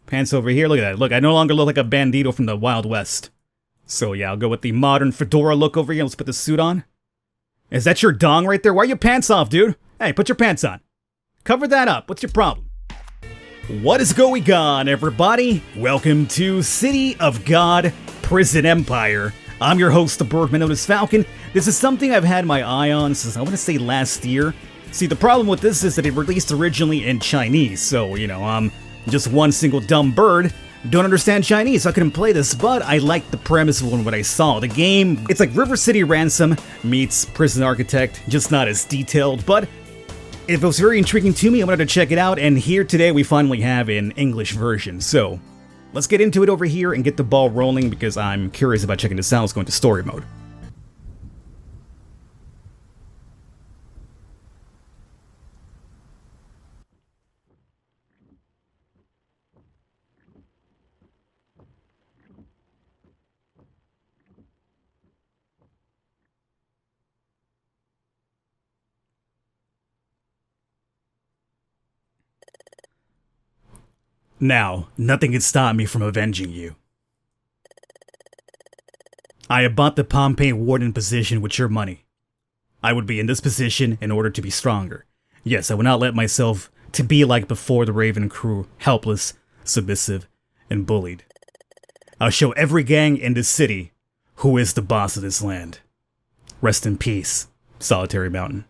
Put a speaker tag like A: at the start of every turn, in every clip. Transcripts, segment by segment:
A: Pants over here. Look at that. Look, I no longer look like a bandito from the Wild West. So yeah, I'll go with the modern fedora look over here. Let's put the suit on. Is that your dong right there? Why are your pants off, dude? Hey, put your pants on. Cover that up. What's your problem? What is going on, everybody? Welcome to City of God Prison Empire. I'm your host, the Birdman known as Falcon. This is something I've had my eye on since, I want to say, last year. See, the problem with this is that it released originally in Chinese, so, you know, I'm just one single dumb bird. Don't understand Chinese, so I couldn't play this, but I liked the premise of what I saw. The game, it's like River City Ransom meets Prison Architect, just not as detailed, but it was very intriguing to me. I wanted to check it out, and here today we finally have an English version. So, let's get into it over here and get the ball rolling because I'm curious about checking this out. Let's go into story mode. Now, nothing can stop me from avenging you. I have bought the Pompeii warden position with your money. I would be in this position in order to be stronger. Yes, I will not let myself to be like before the Raven crew, helpless, submissive, and bullied. I'll show every gang in this city who is the boss of this land. Rest in peace, Solitary Mountain.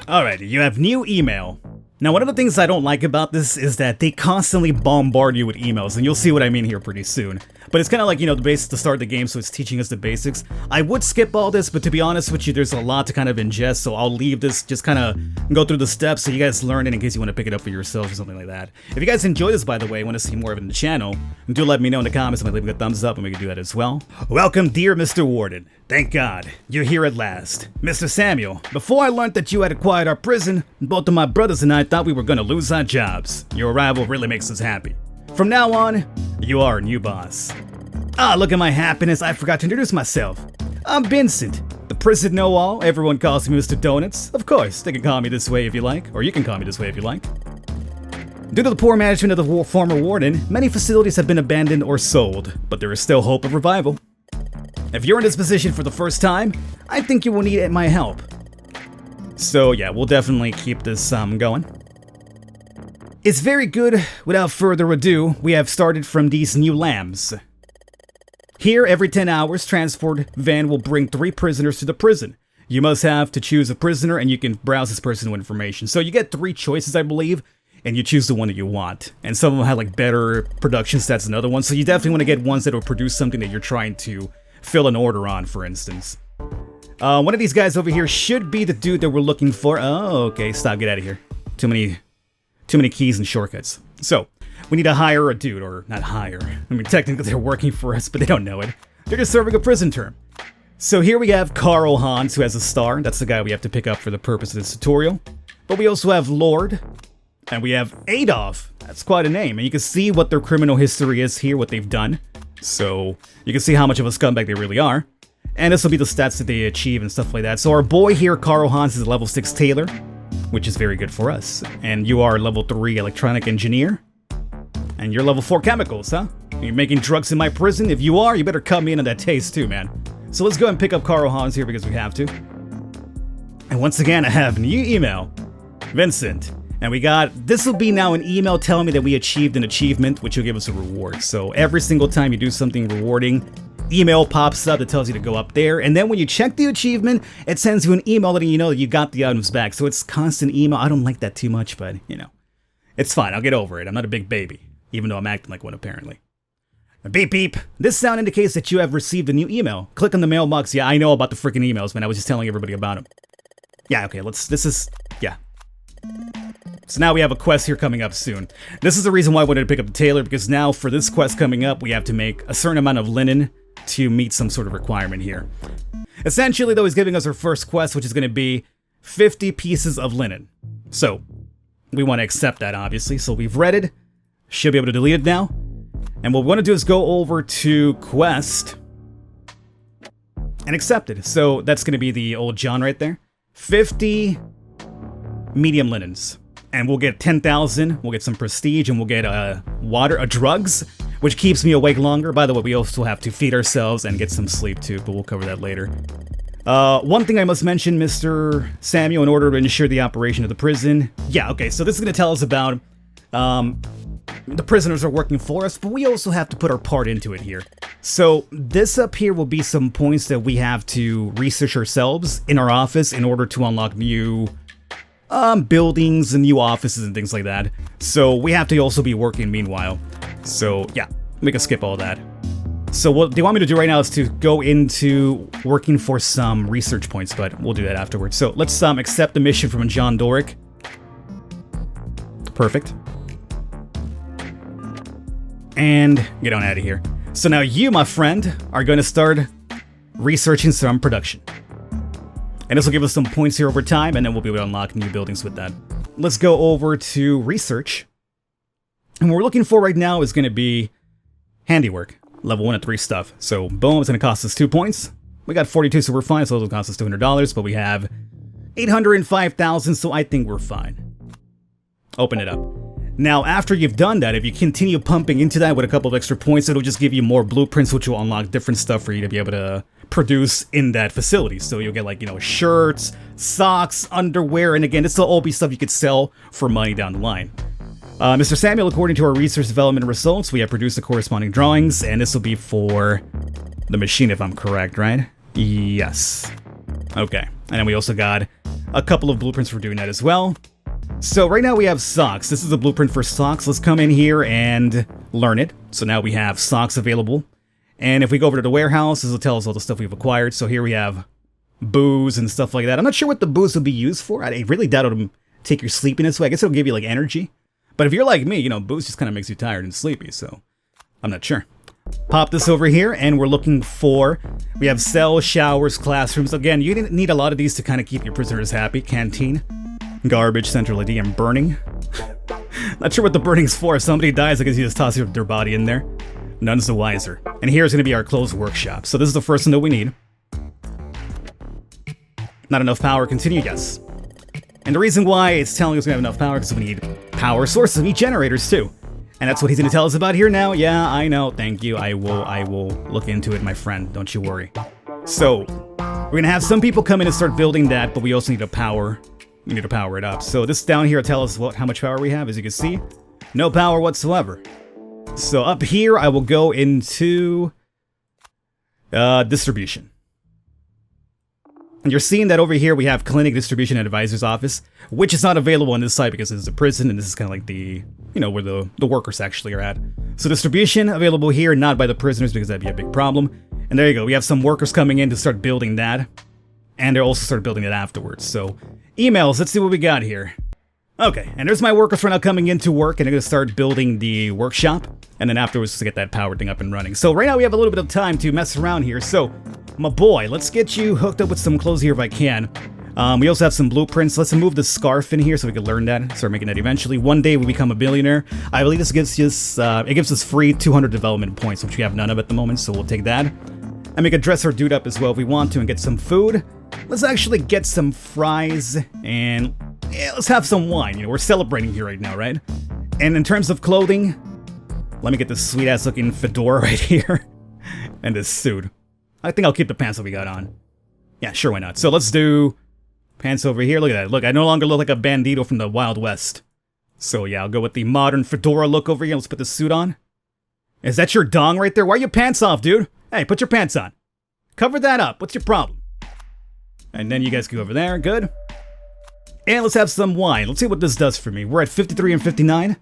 A: Alright, you have new email. Now, one of the things I don't like about this is that they constantly bombard you with emails, and you'll see what I mean here pretty soon. But it's kind of like, you know, the basics to start the game, so it's teaching us the basics. I would skip all this, but to be honest with you, there's a lot to kind of ingest, so I'll leave this, just kind of go through the steps so you guys learn it in case you want to pick it up for yourself or something like that. If you guys enjoy this, by the way, want to see more of it in the channel, do let me know in the comments by leaving a thumbs up, and we can do that as well. Welcome, dear Mr. Warden. Thank God, you're here at last. Mr. Samuel, before I learned that you had acquired our prison, both of my brothers and I thought we were going to lose our jobs. Your arrival really makes us happy. From now on, you are a new boss. Ah, look at my happiness, I forgot to introduce myself. I'm Vincent, the prison know-all. Everyone calls me Mr. Donuts. Of course, they can call me this way if you like, or you can call me this way if you like. Due to the poor management of the former warden, many facilities have been abandoned or sold, but there is still hope of revival. If you're in this position for the first time, I think you will need my help. So yeah, we'll definitely keep this going. It's very good. Without further ado, we have started from these new lambs. Here, every 10 hours, transport van will bring 3 prisoners to the prison. You must have to choose a prisoner and you can browse this personal information. So you get 3 choices, I believe, and you choose the one that you want. And some of them have like better production stats than other ones, so you definitely want to get ones that will produce something that you're trying to fill an order on, for instance. One of these guys over here should be the dude that we're looking for. Oh, okay, stop, get out of here. Too many keys and shortcuts. So, we need to hire a dude, or not hire. I mean, technically they're working for us, but they don't know it. They're just serving a prison term. So here we have Carl Hans, who has a star. That's the guy we have to pick up for the purpose of this tutorial. But we also have Lord, and we have Adolf. That's quite a name, and you can see what their criminal history is here, what they've done. So, you can see how much of a scumbag they really are. And this will be the stats that they achieve and stuff like that. So our boy here, Carl Hans, is a level 6 tailor, which is very good for us. And you are level 3 electronic engineer. And you're level 4 chemicals, huh? Are you making drugs in my prison? If you are, you better cut me in on that taste too, man. So let's go and pick up Carl Hans here because we have to. And once again, I have new email. Vincent. And we got, this will be now an email telling me that we achieved an achievement, which will give us a reward. So every single time you do something rewarding, email pops up that tells you to go up there. And then when you check the achievement, it sends you an email letting you know that you got the items back. So it's constant email. I don't like that too much, but, you know, it's fine. I'll get over it. I'm not a big baby, even though I'm acting like one, apparently. Beep, beep. This sound indicates that you have received a new email. Click on the mailbox. Yeah, I know about the freaking emails, man. I was just telling everybody about them. Yeah, okay, yeah. So now we have a quest here coming up soon. This is the reason why I wanted to pick up the tailor, because now for this quest coming up, we have to make a certain amount of linen to meet some sort of requirement here. Essentially, though, he's giving us our first quest, which is going to be 50 pieces of linen. So, we want to accept that, obviously. So we've read it. Should be able to delete it now. And what we want to do is go over to quest and accept it. So that's going to be the old John right there. 50 medium linens. And we'll get 10,000, we'll get some prestige, and we'll get drugs, which keeps me awake longer. By the way, we also have to feed ourselves and get some sleep too, but we'll cover that later. One thing I must mention, Mr. Samuel, in order to ensure the operation of the prison. Yeah, okay, so this is going to tell us about the prisoners are working for us, but we also have to put our part into it here. So this up here will be some points that we have to research ourselves in our office in order to unlock new buildings and new offices and things like that. So we have to also be working meanwhile. So yeah, we can skip all that. So what they want me to do right now is to go into working for some research points, but we'll do that afterwards. So let's accept the mission from John Doric. Perfect. And get on out of here. So now you, my friend, are going to start researching some production. And this will give us some points here over time, and then we'll be able to unlock new buildings with that. Let's go over to research. And what we're looking for right now is going to be handiwork. Level 1 and 3 stuff. So boom, it's going to cost us 2 points. We got 42, so we're fine. So it'll cost us $200, but we have 805,000, so I think we're fine. Open it up. Now, after you've done that, if you continue pumping into that with a couple of extra points, it'll just give you more blueprints, which will unlock different stuff for you to be able to produce in that facility. So you'll get, like, you know, shirts, socks, underwear, and again, this will all be stuff you could sell for money down the line. Mr. Samuel, according to our research development results, we have produced the corresponding drawings, and this will be for the machine, if I'm correct, right? Yes. Okay. And then we also got a couple of blueprints for doing that as well. So right now we have socks. This is the blueprint for socks. Let's come in here and learn it. So now we have socks available. And if we go over to the warehouse, this will tell us all the stuff we've acquired. So here we have booze and stuff like that. I'm not sure what the booze will be used for. I really doubt it'll take your sleepiness away. I guess it'll give you, like, energy. But if you're like me, you know, booze just kind of makes you tired and sleepy, so I'm not sure. Pop this over here, and we're looking for... We have cells, showers, classrooms. Again, you need a lot of these to kind of keep your prisoners happy. Canteen, garbage, central ID, and burning. Not sure what the burning's for. If somebody dies, I guess you just toss their body in there. None's the wiser. And here's going to be our closed workshop. So this is the first one that we need. Not enough power. Continue? Yes. And the reason why it's telling us we have enough power is because we need power sources. We need generators too. And that's what he's going to tell us about here now. Yeah, I know. Thank you. I will look into it, my friend. Don't you worry. So, we're going to have some people come in and start building that, but we also need to power. We need to power it up. So this down here will tell us how much power we have. As you can see, no power whatsoever. So up here, I will go into distribution. And you're seeing that over here we have clinic, distribution, and advisor's office, which is not available on this side because this is a prison, and this is kind of like the, you know, where the workers actually are at. So distribution available here, not by the prisoners because that'd be a big problem. And there you go, we have some workers coming in to start building that, and they'll also start building it afterwards. So emails, let's see what we got here. Okay, and there's my workers for now coming into work, and they're going to start building the workshop, and then afterwards to get that power thing up and running. So right now we have a little bit of time to mess around here. So my boy, let's get you hooked up with some clothes here if I can. We also have some blueprints. Let's move the scarf in here so we can learn that, start making that eventually. One day we become a billionaire. I believe this gives us, it gives us free 200 development points, which we have none of at the moment, so we'll take that. And we can dress our dude up as well if we want to and get some food. Let's actually get some fries and yeah, let's have some wine. You know, we're celebrating here right now, right? And in terms of clothing, let me get this sweet-ass looking fedora right here and this suit. I think I'll keep the pants that we got on. Yeah, sure, why not? So let's do pants over here. Look at that. Look, I no longer look like a bandito from the Wild West. So yeah, I'll go with the modern fedora look over here. Let's put the suit on. Is that your dong right there? Why are your pants off, dude? Hey, put your pants on. Cover that up. What's your problem? And then you guys can go over there. Good. And let's have some wine. Let's see what this does for me. We're at 53 and 59.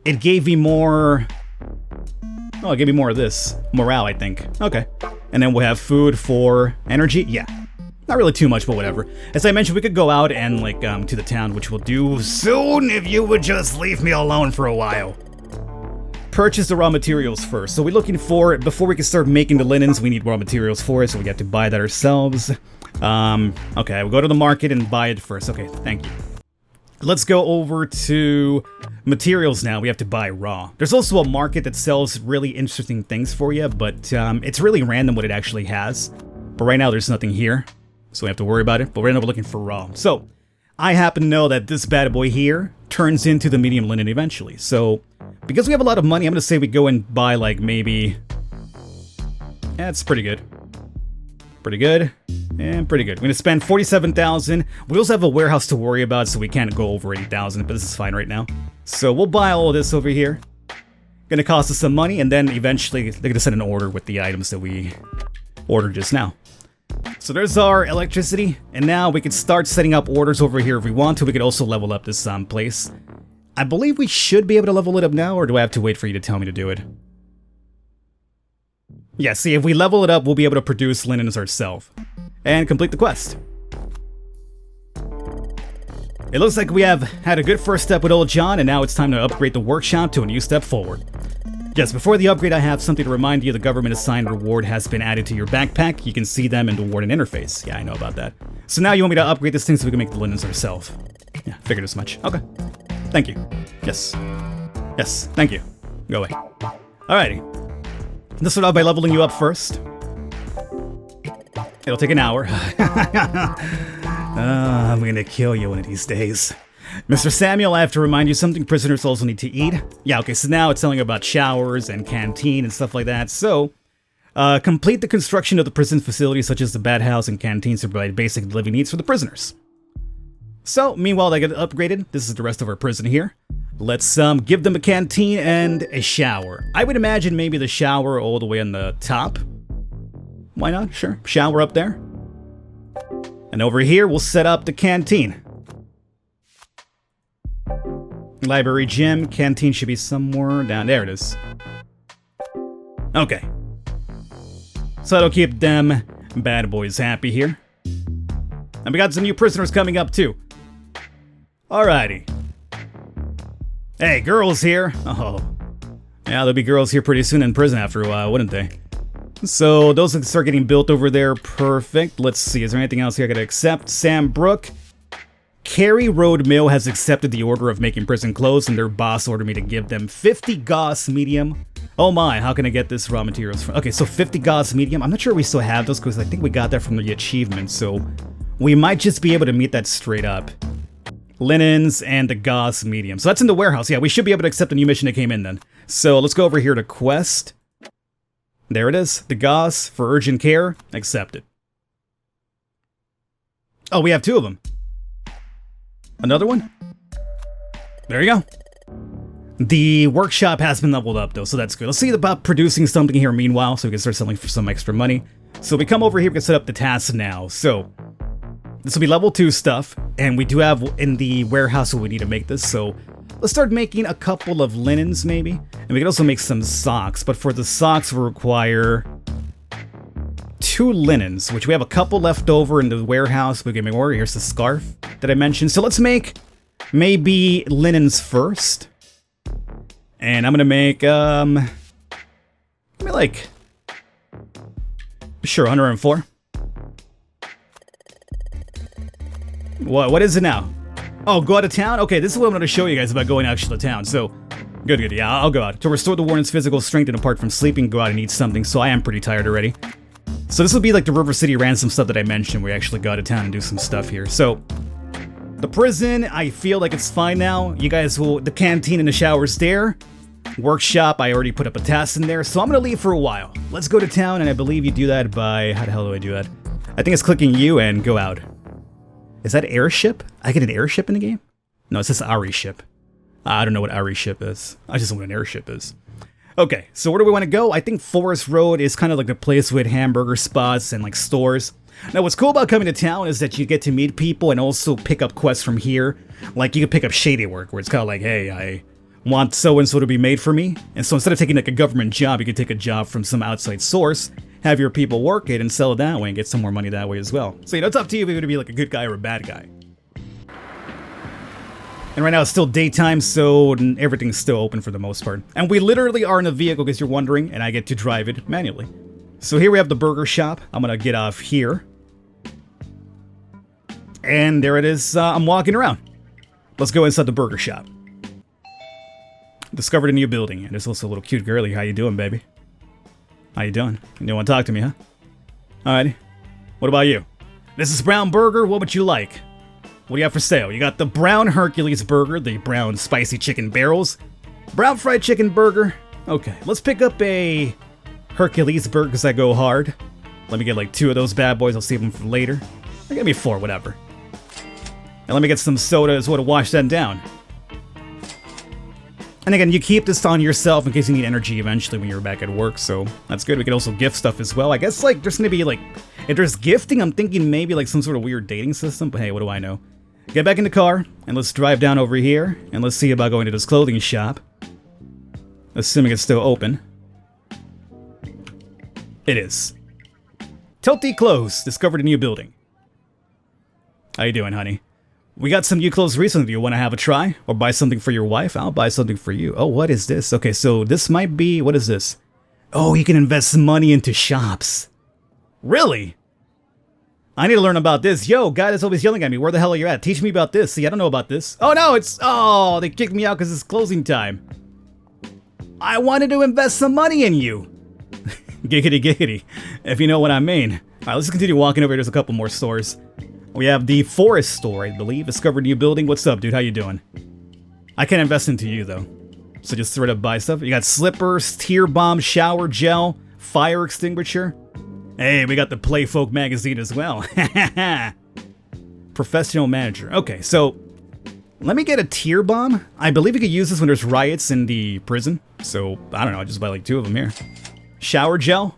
A: It gave me more... Oh, it gave me more of this. Morale, I think. Okay. And then we'll have food for energy. Yeah. Not really too much, but whatever. As I mentioned, we could go out and, like, to the town, which we'll do soon if you would just leave me alone for a while. Purchase the raw materials first. So we're looking for, before we can start making the linens, we need raw materials for it, so we have to buy that ourselves. Okay, we'll go to the market and buy it first. Okay, thank you. Let's go over to materials now. We have to buy raw. There's also a market that sells really interesting things for you, but it's really random what it actually has. But right now there's nothing here. so we have to worry about it, but we're looking for raw. So, I happen to know that this bad boy here turns into the medium linen eventually. So, because we have a lot of money, I'm going to say we go and buy, like, maybe... That's pretty good. Pretty good. And pretty good. We're going to spend 47,000. We also have a warehouse to worry about, so we can't go over 80,000, but this is fine right now. So, we'll buy all of this over here. Going to cost us some money, and then eventually they're going to send an order with the items that we ordered just now. So there's our electricity, and now we can start setting up orders over here if we want to. We could also level up this place. I believe we should be able to level it up now, or do I have to wait for you to tell me to do it? Yeah, see, if we level it up, we'll be able to produce linens ourselves and complete the quest. It looks like we have had a good first step with old John, and now it's time to upgrade the workshop to a new step forward. Yes, before the upgrade, I have something to remind you. The government-assigned reward has been added to your backpack. You can see them in the warden interface. Yeah, I know about that. So now you want me to upgrade this thing so we can make the linens ourselves. Yeah, figured as much. Okay. Thank you. Yes. Yes, thank you. Go away. Alrighty. Let's start off by leveling you up first. It'll take an hour. I'm gonna kill you one of these days. Mr. Samuel, I have to remind you something. Prisoners also need to eat. Yeah, okay, so now it's telling about showers and canteen and stuff like that. So, complete the construction of the prison facilities such as the bathhouse and canteens to provide basic living needs for the prisoners. So, meanwhile, they get upgraded. This is the rest of our prison here. Let's give them a canteen and a shower. I would imagine maybe the shower all the way on the top. Why not? Sure. Shower up there. And over here, we'll set up the canteen. Library, gym, canteen should be somewhere down there. It is. Okay. So that'll keep them bad boys happy here. And we got some new prisoners coming up too. Alrighty. Hey, girls here. Oh. Yeah, there'll be girls here pretty soon in prison after a while, wouldn't they? So those will start getting built over there. Perfect. Let's see. Is there anything else here I gotta accept? Sam Brook. Cary Road Mill has accepted the order of making prison clothes, and their boss ordered me to give them 50 gauze medium. Oh my, how can I get this raw materials from? Okay, so 50 gauze medium. I'm not sure we still have those because I think we got that from the achievement, so we might just be able to meet that straight up. Linens and the gauze medium. So that's in the warehouse. Yeah, we should be able to accept the new mission that came in then. So let's go over here to quest. There it is. The gauze for urgent care. Accepted. Oh, we have two of them. Another one? There you go. The workshop has been leveled up though, so that's good. Let's see about producing something here meanwhile, so we can start selling for some extra money. So we come over here, we can set up the tasks now. So this will be level 2 stuff, and we do have in the warehouse what we need to make this, so let's start making a couple of linens maybe. And we can also make some socks, but for the socks we require 2 linens, which we have a couple left over in the warehouse. We can make more. Here's the scarf that I mentioned. So let's make maybe linens first. And I'm gonna make maybe like, sure, 104. What is it now? Oh, go out of town? Okay, this is what I'm gonna show you guys about going actually to town. So good, yeah, I'll go out. To restore the warden's physical strength and apart from sleeping, go out and eat something. So I am pretty tired already. So this will be like the River City ransom stuff that I mentioned. We actually go out of town and do some stuff here. So the prison, I feel like it's fine now. You guys will, the canteen and the shower's there. Workshop, I already put up a task in there. So I'm gonna leave for a while. Let's go to town, and I believe you do that by, how the hell do I do that? I think it's clicking U and go out. Is that airship? I get an airship in the game? No, it says Ari ship. I don't know what Ari ship is. I just know what an airship is. Okay, so where do we want to go? I think Forest Road is kind of like a place with hamburger spots and like stores. Now what's cool about coming to town is that you get to meet people and also pick up quests from here. Like you can pick up shady work where it's kind of like, hey, I want so-and-so to be made for me. And so instead of taking like a government job, you can take a job from some outside source, have your people work it and sell it that way and get some more money that way as well. So you know, it's up to you if you're going to be like a good guy or a bad guy. And right now it's still daytime, so everything's still open for the most part. And we literally are in a vehicle, because you're wondering, and I get to drive it manually. So here we have the burger shop. I'm gonna get off here. And there it is, I'm walking around. Let's go inside the burger shop. Discovered a new building, and there's also a little cute girlie. How you doing, baby? How you doing? You don't want to talk to me, huh? Alrighty. What about you? This is Brown Burger, what would you like? What do you have for sale? You got the Brown Hercules Burger, the Brown Spicy Chicken Barrels, Brown Fried Chicken Burger. Okay, let's pick up a Hercules Burger because I go hard. Let me get like 2 of those bad boys, I'll save them for later. Or give me 4, whatever. And let me get some soda as well to wash that down. And again, you keep this on yourself in case you need energy eventually when you're back at work, so that's good. We can also gift stuff as well. I guess like there's gonna be like, if there's gifting, I'm thinking maybe like some sort of weird dating system, but hey, what do I know? Get back in the car, and let's drive down over here, and let's see about going to this clothing shop. Assuming it's still open. It is. Tilty Clothes, discovered a new building. How you doing, honey? We got some new clothes recently. Do you want to have a try? Or buy something for your wife? I'll buy something for you. Oh, what is this? Okay, so this might be... What is this? Oh, you can invest money into shops. Really? I need to learn about this. Yo, guy that's always yelling at me. Where the hell are you at? Teach me about this. See, I don't know about this. Oh, no, it's... Oh, they kicked me out because it's closing time. I wanted to invest some money in you. Giggity, giggity. If you know what I mean. All right, let's continue walking over here. There's a couple more stores. We have the Forest Store, I believe. Discovered a new building. What's up, dude? How you doing? I can't invest into you, though. So just straight up buy stuff. You got slippers, tear bomb, shower gel, fire extinguisher. Hey, we got the Playfolk magazine as well. Professional manager. Okay, so let me get a tear bomb. I believe you could use this when there's riots in the prison. So, I don't know. I'll just buy like 2 of them here. Shower gel.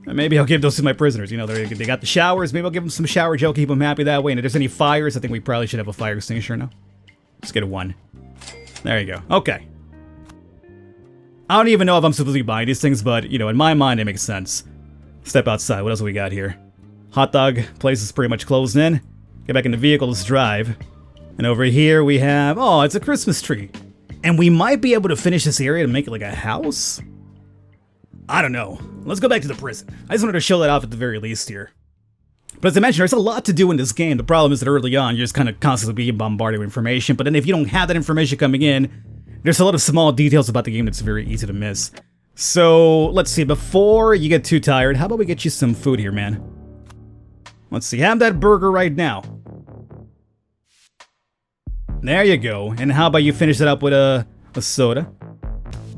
A: Maybe I'll give those to my prisoners. You know, they got the showers. Maybe I'll give them some shower gel, keep them happy that way. And if there's any fires, I think we probably should have a fire extinguisher now. Let's get a 1. There you go. Okay. I don't even know if I'm supposed to be buying these things, but, you know, in my mind, it makes sense. Step outside. What else do we got here? Hot dog place is pretty much closed in. Get back in the vehicle. Let's drive. And over here we have... Oh, it's a Christmas tree. And we might be able to finish this area to make it like a house? I don't know. Let's go back to the prison. I just wanted to show that off at the very least here. But as I mentioned, there's a lot to do in this game. The problem is that early on, you're just kind of constantly being bombarded with information. But then if you don't have that information coming in, there's a lot of small details about the game that's very easy to miss. So, let's see. Before you get too tired, how about we get you some food here, man? Let's see. Have that burger right now. There you go. And how about you finish it up with a soda?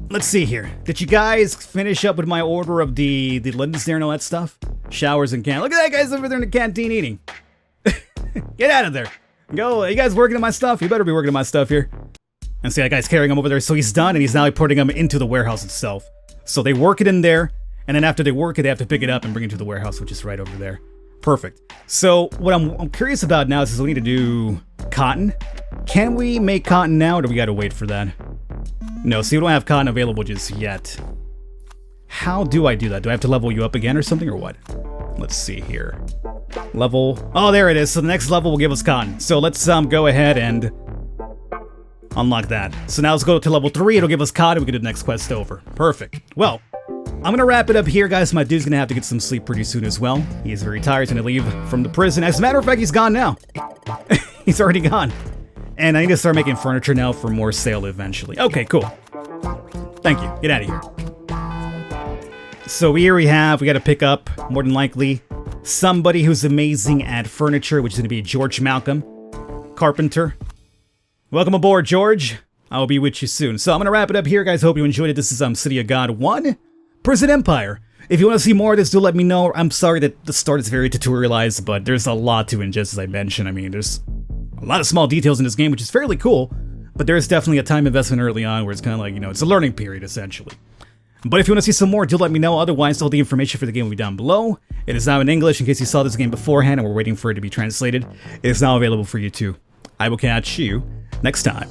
A: Let's see here. Did you guys finish up with my order of the linens there and all that stuff? Showers and can. Look at that guy's over there in the canteen eating. Get out of there. Go. Are you guys working on my stuff? You better be working on my stuff here. And see that guy's carrying him over there. So he's done and he's now putting him into the warehouse itself. So they work it in there. And then after they work it, they have to pick it up and bring it to the warehouse, which is right over there. Perfect. So what I'm curious about now is we need to do cotton. Can we make cotton now or do we gotta wait for that? No, so you don't have cotton available just yet. How do I do that? Do I have to level you up again or something or what? Let's see here. Level. Oh, there it is. So the next level will give us cotton. So let's go ahead and unlock that. So now let's go to level 3. It'll give us cotton. We can do the next quest over. Perfect. Well, I'm going to wrap it up here, guys. My dude's going to have to get some sleep pretty soon as well. He is very tired. He's going to leave from the prison. As a matter of fact, he's gone now. He's already gone. And I need to start making furniture now for more sale eventually. Okay, cool. Thank you. Get out of here. So here we got to pick up, more than likely, somebody who's amazing at furniture, which is going to be George Malcolm, carpenter. Welcome aboard, George. I'll be with you soon. So I'm going to wrap it up here, guys. Hope you enjoyed it. This is City of God 1, Prison Empire. If you want to see more of this, do let me know. I'm sorry that the start is very tutorialized, but there's a lot to ingest, as I mentioned. I mean, there's a lot of small details in this game, which is fairly cool, but there's definitely a time investment early on where it's kind of like, you know, it's a learning period, essentially. But if you want to see some more, do let me know. Otherwise, all the information for the game will be down below. It is now in English, in case you saw this game beforehand and we're waiting for it to be translated. It is now available for you too. I will catch you next time.